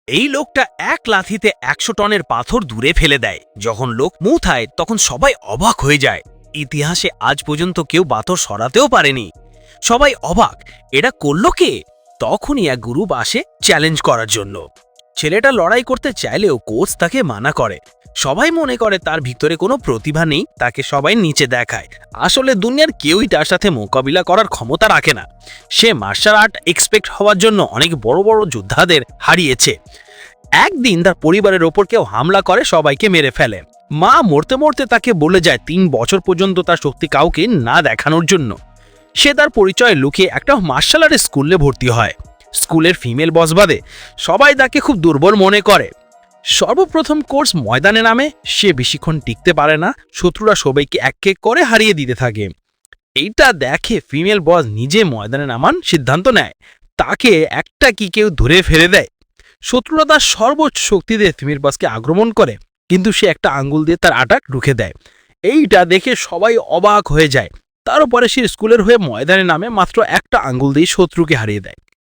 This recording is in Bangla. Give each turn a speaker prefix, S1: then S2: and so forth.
S1: এই লোকটা এক লাথিতে 100 টনের পাথর দূরে ফেলে দেয়। যখন লোক মুথায় তখন সবাই অবাক হয়ে যায়। ইতিহাসে আজ পর্যন্ত কেউ পাথর সরাতেও পারেনি। সবাই অবাক, এটা করলো কে? তখনই এক গ্রুপ আসে চ্যালেঞ্জ করার জন্য। ছেলেটা লড়াই করতে চাইলেও কোচ তাকে মানা করে। সবাই মনে করে তার ভিতরে কোনো প্রতিভা নেই, তাকে সবাই নিচে দেখায়। আসলে দুনিয়ার কেউই তার সাথে মোকাবিলা করার ক্ষমতা রাখে না। সে মার্শাল আর্ট এক্সপেক্ট হওয়ার জন্য অনেক বড় বড় যোদ্ধাদের হারিয়েছে। একদিন তার পরিবারের ওপর কেউ হামলা করে, সবাইকে মেরে ফেলে। মা মরতে মরতে তাকে বলে যায় 3 বছর পর্যন্ত তার শক্তি কাউকে না দেখানোর জন্য। সে তার পরিচয় লুকিয়ে একটা মার্শাল আর্টের স্কুলে ভর্তি হয়। স্কুলের ফিমেল বস বাদে সবাই তাকে খুব দুর্বল মনে করে। সর্বপ্রথম কোর্স ময়দানে নামে। সে বেশিক্ষণ টিকতে পারে না, শত্রুরা সবাইকে এক এক করে হারিয়ে দিতে থাকে। এইটা দেখে ফিমেল বস নিজে ময়দানে নামান সিদ্ধান্ত নেয়। তাকে একটা কি কেউ ধরে ফেলে দেয়। শত্রুরা তার সর্বোচ্চ শক্তি দিয়ে ফিমেল বসকে আক্রমণ করে, কিন্তু সে একটা আঙ্গুল দিয়ে তার আটাক ঢুকে দেয়। এইটা দেখে সবাই অবাক হয়ে যায়। তারপরে সে স্কুলের হয়ে ময়দানে নামে, মাত্র একটা আঙ্গুল দিয়ে শত্রুকে হারিয়ে দেয়।